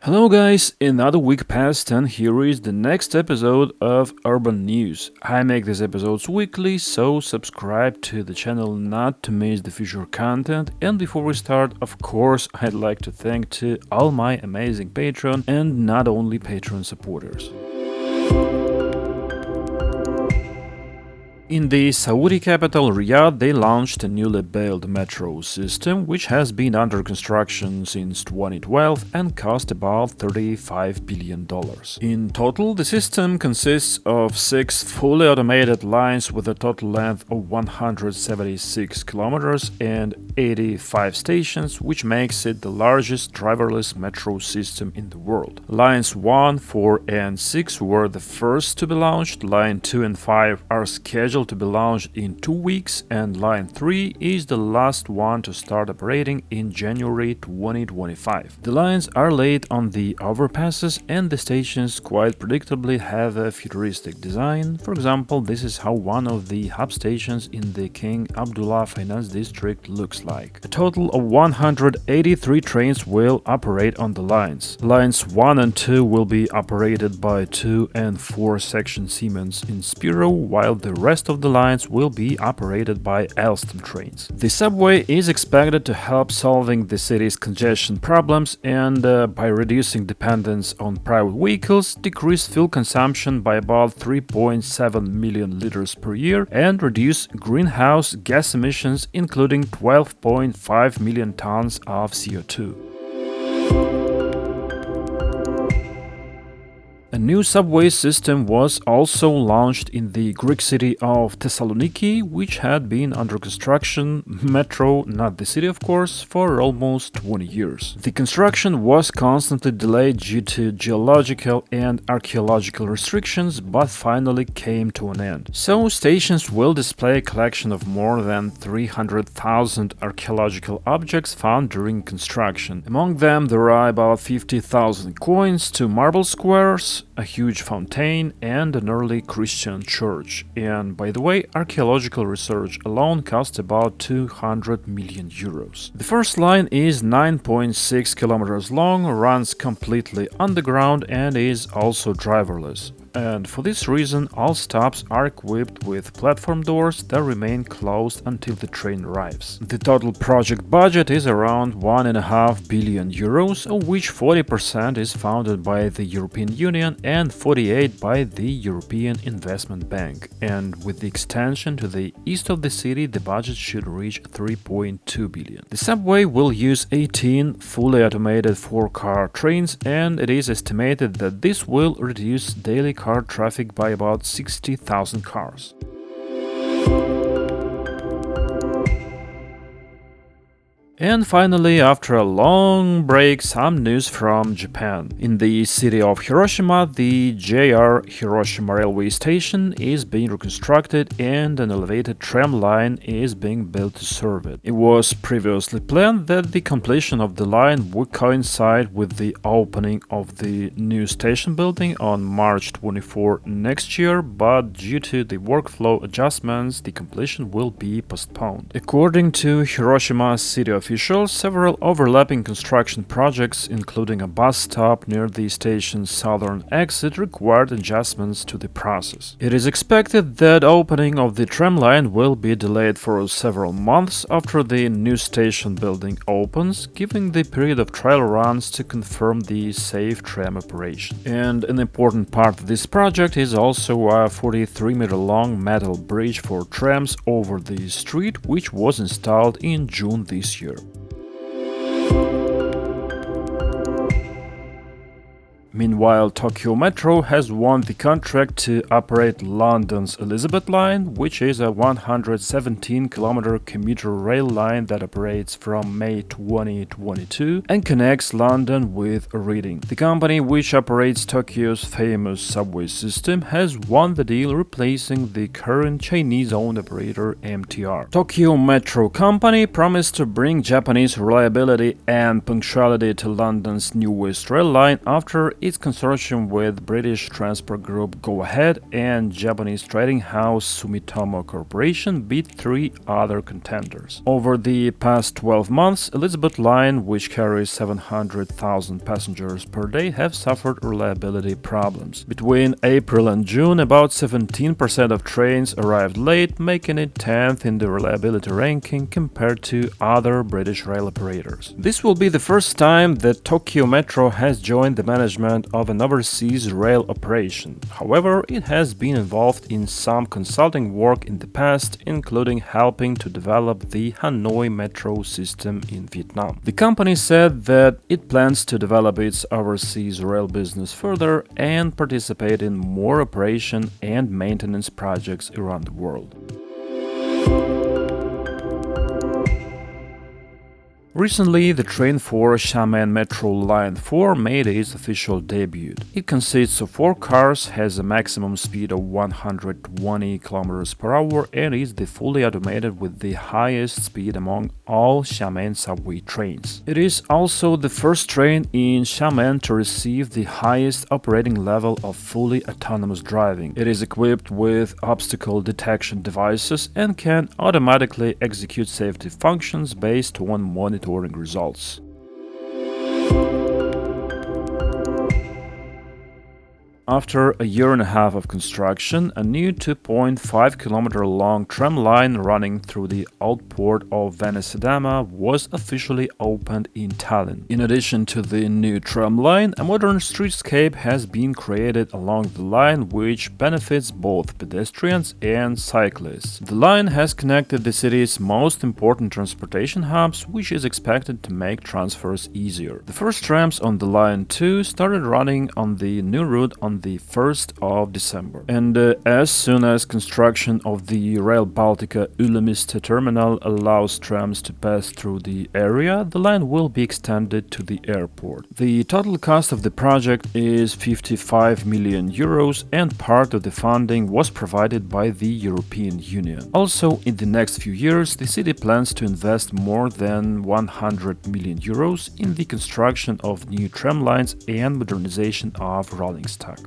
Hello guys, another week passed and here is the next episode of Urban News. I make these episodes weekly, so subscribe to the channel not to miss the future content. And before we start, of course, I'd like to thank to all my amazing Patreon and not only Patreon supporters. In the Saudi capital Riyadh, they launched a newly built metro system which has been under construction since 2012 and cost about $35 billion. In total, the system consists of 6 fully automated lines with a total length of 176 kilometers and 85 stations, which makes it the largest driverless metro system in the world. Lines 1, 4 and 6 were the first to be launched, line 2 and 5 are scheduled to be launched in 2 weeks, and line 3 is the last one to start operating in January 2025. The lines are laid on the overpasses and the stations quite predictably have a futuristic design. For example, this is how one of the hub stations in the King Abdullah Finance District looks like. A total of 183 trains will operate on the lines. Lines 1 and 2 will be operated by 2 and 4 section Siemens in Spiro, while the rest of the lines will be operated by Alstom trains. The subway is expected to help solving the city's congestion problems and, by reducing dependence on private vehicles, decrease fuel consumption by about 3.7 million liters per year and reduce greenhouse gas emissions, including 12.5 million tons of CO2. A new subway system was also launched in the Greek city of Thessaloniki, which had been under construction, metro, not the city of course, for almost 20 years. The construction was constantly delayed due to geological and archaeological restrictions, but finally came to an end. So stations will display a collection of more than 300,000 archaeological objects found during construction. Among them there are about 50,000 coins, 2 marble squares, a huge fountain and an early Christian church. And by the way, archaeological research alone cost about 200 million euros. The first line is 9.6 kilometers long, runs completely underground and is also driverless. And for this reason, all stops are equipped with platform doors that remain closed until the train arrives. The total project budget is around 1.5 billion euros, of which 40% is funded by the European Union and 48% by the European Investment Bank. And with the extension to the east of the city, the budget should reach 3.2 billion. The subway will use 18 fully automated 4-car trains, and it is estimated that this will reduce daily car traffic by about 60,000 cars. And finally, after a long break, some news from Japan. In the city of Hiroshima, the JR Hiroshima railway station is being reconstructed and an elevated tram line is being built to serve it. It was previously planned that the completion of the line would coincide with the opening of the new station building on March 24 next year, but due to the workflow adjustments, the completion will be postponed. According to Hiroshima city officials, several overlapping construction projects, including a bus stop near the station's southern exit, required adjustments to the process. It is expected that opening of the tram line will be delayed for several months after the new station building opens, giving the period of trial runs to confirm the safe tram operation. And an important part of this project is also a 43-meter-long metal bridge for trams over the street, which was installed in June this year. Meanwhile, Tokyo Metro has won the contract to operate London's Elizabeth Line, which is a 117-kilometer commuter rail line that operates from May 2022 and connects London with Reading. The company, which operates Tokyo's famous subway system, has won the deal, replacing the current Chinese-owned operator MTR. Tokyo Metro Company promised to bring Japanese reliability and punctuality to London's newest rail line after its consortium with British Transport Group Go Ahead and Japanese trading house Sumitomo Corporation beat three other contenders. Over the past 12 months, Elizabeth Line, which carries 700,000 passengers per day, have suffered reliability problems. Between April and June, about 17% of trains arrived late, making it 10th in the reliability ranking compared to other British rail operators. This will be the first time that Tokyo Metro has joined the management of an overseas rail operation. However, it has been involved in some consulting work in the past, including helping to develop the Hanoi Metro system in Vietnam. The company said that it plans to develop its overseas rail business further and participate in more operation and maintenance projects around the world. Recently, the train for Xiamen Metro Line 4 made its official debut. It consists of 4 cars, has a maximum speed of 120 km per hour, and is the fully automated with the highest speed among all Xiamen subway trains. It is also the first train in Xiamen to receive the highest operating level of fully autonomous driving. It is equipped with obstacle detection devices and can automatically execute safety functions based on monitoring results. After a year and a half of construction, a new 2.5-kilometer long tram line running through the old port of Venezuela was officially opened in Tallinn. In addition to the new tram line, a modern streetscape has been created along the line, which benefits both pedestrians and cyclists. The line has connected the city's most important transportation hubs, which is expected to make transfers easier. The first trams on the line 2 started running on the new route on the 1st of December. And as soon as construction of the Rail Baltica Ülemiste terminal allows trams to pass through the area, the line will be extended to the airport. The total cost of the project is 55 million euros, and part of the funding was provided by the European Union. Also, in the next few years, the city plans to invest more than 100 million euros in the construction of new tram lines and modernization of rolling stock.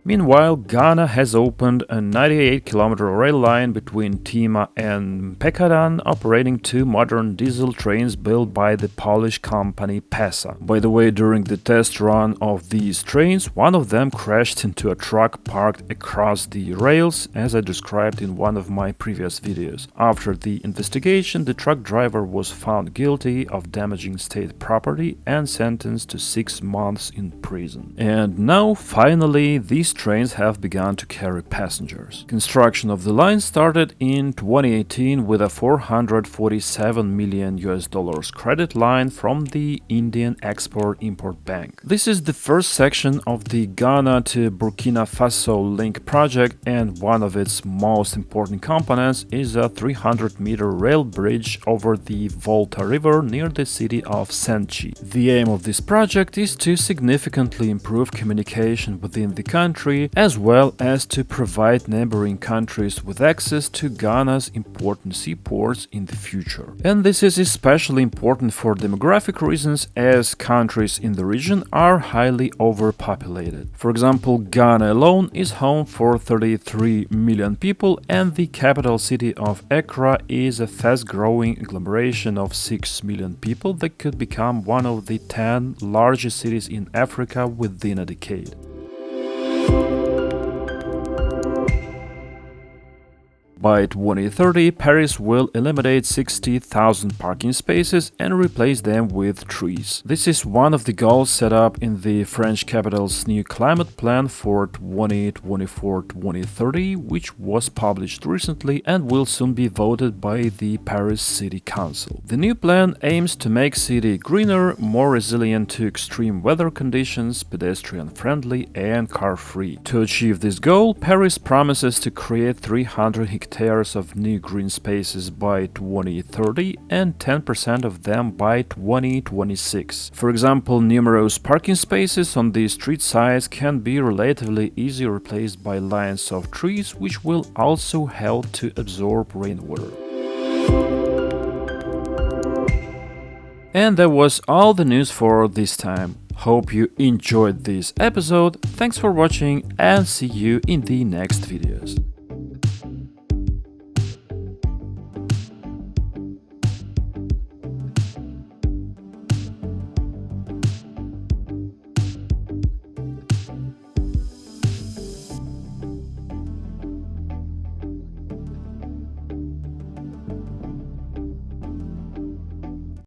Meanwhile, Ghana has opened a 98-kilometer rail line between Tema and Pekadan, operating 2 modern diesel trains built by the Polish company PESA. By the way, during the test run of these trains, one of them crashed into a truck parked across the rails, as I described in one of my previous videos. After the investigation, the truck driver was found guilty of damaging state property and sentenced to 6 months in prison. And now, finally, these trains have begun to carry passengers. Construction of the line started in 2018 with a $447 million credit line from the Indian Export-Import Bank. This is the first section of the Ghana to Burkina Faso link project, and one of its most important components is a 300-meter rail bridge over the Volta River near the city of Senchi. The aim of this project is to significantly improve communication within the country, as well as to provide neighboring countries with access to Ghana's important seaports in the future. And this is especially important for demographic reasons, as countries in the region are highly overpopulated. For example, Ghana alone is home for 33 million people, and the capital city of Accra is a fast-growing agglomeration of 6 million people that could become one of the 10 largest cities in Africa within a decade. By 2030, Paris will eliminate 60,000 parking spaces and replace them with trees. This is one of the goals set up in the French capital's new climate plan for 2024-2030, which was published recently and will soon be voted by the Paris City Council. The new plan aims to make city greener, more resilient to extreme weather conditions, pedestrian-friendly and car-free. To achieve this goal, Paris promises to create 300 hectares of new green spaces by 2030 and 10% of them by 2026. For example, numerous parking spaces on the street sides can be relatively easily replaced by lines of trees, which will also help to absorb rainwater. And that was all the news for this time. Hope you enjoyed this episode. Thanks for watching and see you in the next videos.